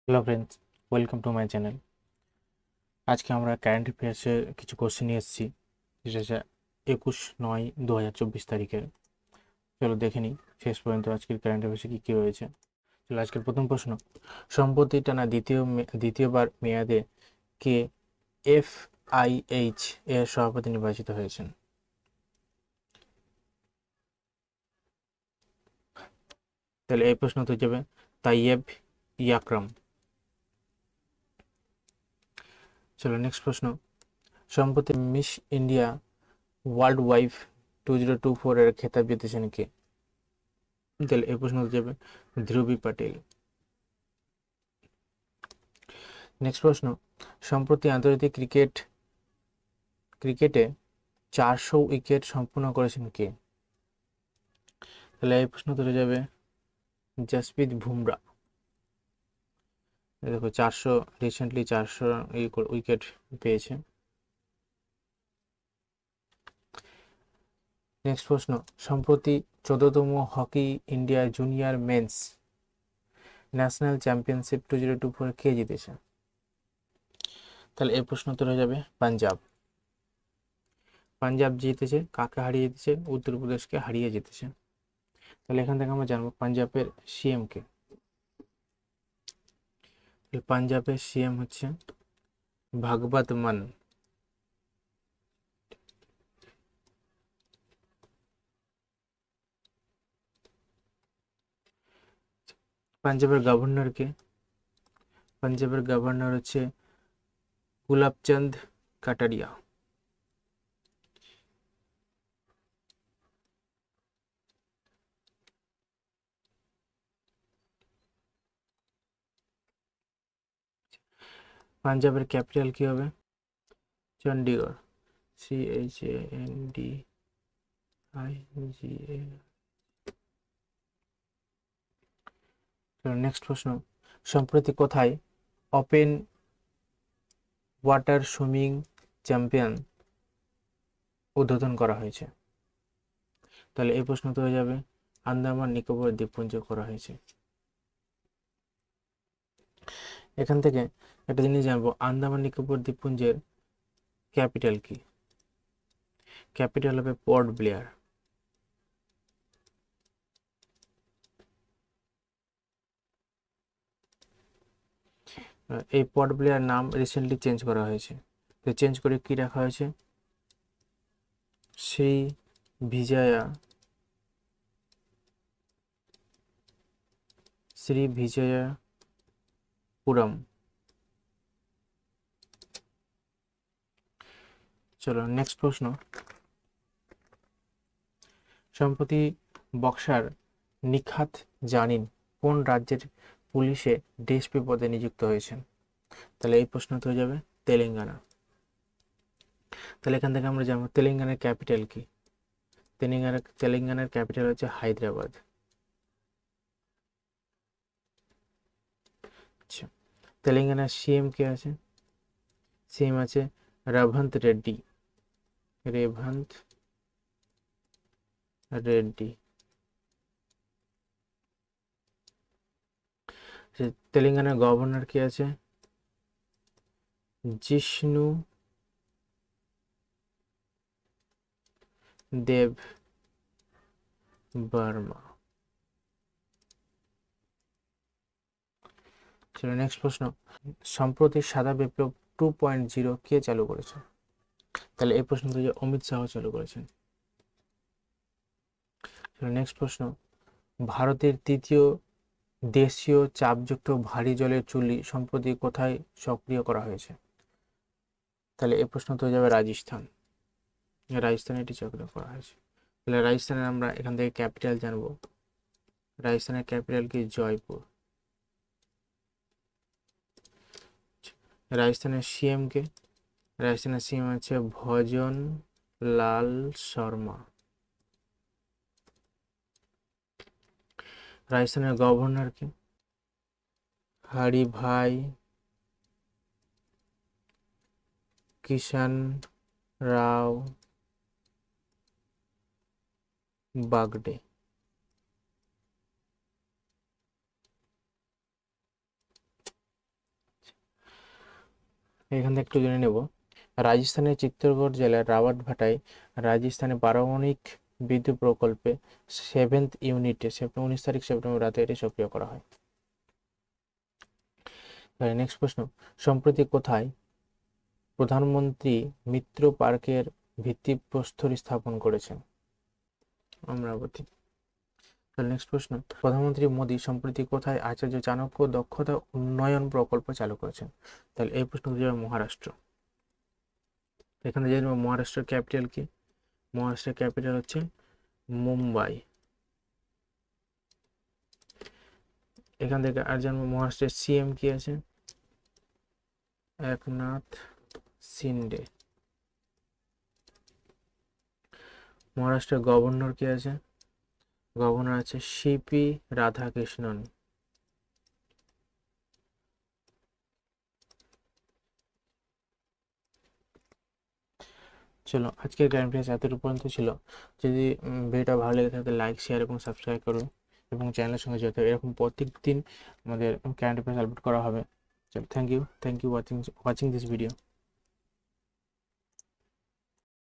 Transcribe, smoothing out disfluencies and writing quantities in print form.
Hello friends, welcome to my channel. আজকে আমরা current অ্যাফেয়ার্সের কিছু কোশ্চেন নিয়ে এসেছি, যেটা হচ্ছে 21/9/2024 তারিখের। চলো দেখে নিই শেষ পর্যন্ত আজকের কারেন্ট অ্যাফেয়ার্সে কী কী রয়েছে। চলো আজকের প্রথম প্রশ্ন, সম্প্রতি টানা দ্বিতীয়বার মেয়াদে কে এফআইএইচ এর সভাপতি নির্বাচিত হয়েছেন? তাহলে এই প্রশ্ন তো যাবে তাইয়েব ইয়াকরাম। চলো নেক্সট প্রশ্ন, সম্প্রতি মিস ইন্ডিয়া ওয়ার্ল্ড ওয়াইফ 2024 এর খেতাব জিতেছেন কে? তাহলে এই প্রশ্ন হতে যাবে ধ্রুবী পাটিল। নেক্সট প্রশ্ন, সম্প্রতি আন্তর্জাতিক ক্রিকেটে 400 উইকেট সম্পূর্ণ করেছেন কে? তাহলে এই প্রশ্ন তুলে যাবে জসপ্রীত বুমরা। দেখো রিসেন্টলি 400 উইকেট পেয়েছে। নেক্সট প্রশ্ন, সম্প্রতি 14তম hockey India junior men's national championship 2024 কে জিতেছে? তাহলে এই প্রশ্ন তুলে যাবে পাঞ্জাব জিতেছে। কাকে হারিয়ে জিতেছে? উত্তরপ্রদেশকে হারিয়ে জিতেছে। তাহলে এখান থেকে আমরা জানবো পাঞ্জাবের সিএম কে। পাঞ্জাবের সিএম হচ্ছে ভাগবত মান। পাঞ্জাবের গভর্নর কে? পাঞ্জাবের গভর্নর হচ্ছে গুলাবচন্দ কাটারিয়া। পাঞ্জাবের ক্যাপিটাল কি হবে? চণ্ডীগড়। CHANDIGA। নেক্সট প্রশ্ন, সম্প্রতি কোথায় ওপেন ওয়াটার সুইমিং চ্যাম্পিয়ন উদ্বোধন করা হয়েছে? তাহলে এই প্রশ্ন তো হয়ে যাবে আন্দামান নিকোবর দ্বীপপুঞ্জ করা হয়েছে। এখান থেকে একটা জিনিস জানবো, আন্দামান নিকোবর দ্বীপপুঞ্জের ক্যাপিটাল কি? ক্যাপিটাল হবে পোর্ট ব্লেয়ার। এই পোর্ট ব্লেয়ার নাম রিসেন্টলি চেঞ্জ করা হয়েছে। তো চেঞ্জ করে কি রাখা হয়েছে? শ্রী বিজয়া পুরম। চলো নেক্সট প্রশ্ন, সম্প্রতি বক্সার নিখাত জানিন কোন রাজ্যের পুলিশে ডিএসপি পদে নিযুক্ত হয়েছেন? তাহলে এই প্রশ্ন তো হয়ে যাবে তেলেঙ্গানা। তাহলে এখান থেকে আমরা জানবো তেলেঙ্গানার ক্যাপিটাল কি? তেলেঙ্গানার ক্যাপিটাল হচ্ছে হায়দ্রাবাদ। আচ্ছা, তেলেঙ্গানার সিএম কে আছে? সিএম আছে রেভান্ত রেড্ডি। রেভান্ত রেড্ডি। তেলেঙ্গানার গভর্নর কে আছে? জিষ্ণু দেব বর্মা। চলো নেক্সট প্রশ্ন, সম্প্রতি সাদা বিপ্লব 2.0 কে চালু করেছে? তাহলে এই প্রশ্ন থেকে অমিত শাহ চালু করেছেন। চলো নেক্সট প্রশ্ন, ভারতের তৃতীয় দেশীয় চাপযুক্ত ভারী জলের চুল্লি সম্প্রতি কোথায় সক্রিয় করা হয়েছে? তাহলে এই প্রশ্ন তো হয়ে যাবে রাজস্থানে এটি সক্রিয় করা হয়েছে। তাহলে রাজস্থানের আমরা এখান থেকে ক্যাপিটাল জানবো। রাজস্থানের ক্যাপিটাল কি? জয়পুর। রাজস্থানের সিএম কে? রাজস্থানের সিএম আছে ভজন লাল শর্মা। রাজস্থানের গভর্নর কে? হরিভাই কিষান রাও বাগডে। এখান থেকে একটু জেনে নেব। রাজস্থানের চিত্তরগড় জেলার রাওয়াটভাটায় রাজস্থানে পারমাণবিক বিদ্যুৎ প্রকল্পে 7th ইউনিটে 19 সেপ্টেম্বর রাতে এটি সক্রিয় করা হয়। নেক্সট প্রশ্ন, সম্প্রতি কোথায় প্রধানমন্ত্রী মিত্র পার্কের ভিত্তিপ্রস্তর স্থাপন করেছেন? অমরাবতী। তাহলে নেক্সট প্রশ্ন, প্রধানমন্ত্রী মোদী সম্প্রতি কোথায় আচার্য চাণক্য দক্ষতা উন্নয়ন প্রকল্প চালু করেছেন? তাহলে এই প্রশ্ন যাবে মহারাষ্ট্র। এখানে জেনে নেব মহারাষ্ট্রের ক্যাপিটাল কি? মহারাষ্ট্রের ক্যাপিটাল হচ্ছে মুম্বাই। এখান থেকে আর জানবো মহারাষ্ট্রের সিএম কি আছে? একনাথ শিন্ডে। মহারাষ্ট্রের গভর্নর কে আছে? গভর্নর আছে সিপি রাধাকৃষ্ণন। চলো আজকের কারেন্ট অ্যাফেয়ার্স এতটুকু পর্যন্ত ছিল। যদি ভিডিওটা ভালো লেগে থাকে লাইক শেয়ার এবং সাবস্ক্রাইব করুন এবং চ্যানেলের সঙ্গে যত এরকম প্রত্যেক দিন আমাদের কারেন্ট অ্যাফেয়ার্স আপলোড করা হবে। চলো thank you watching this video.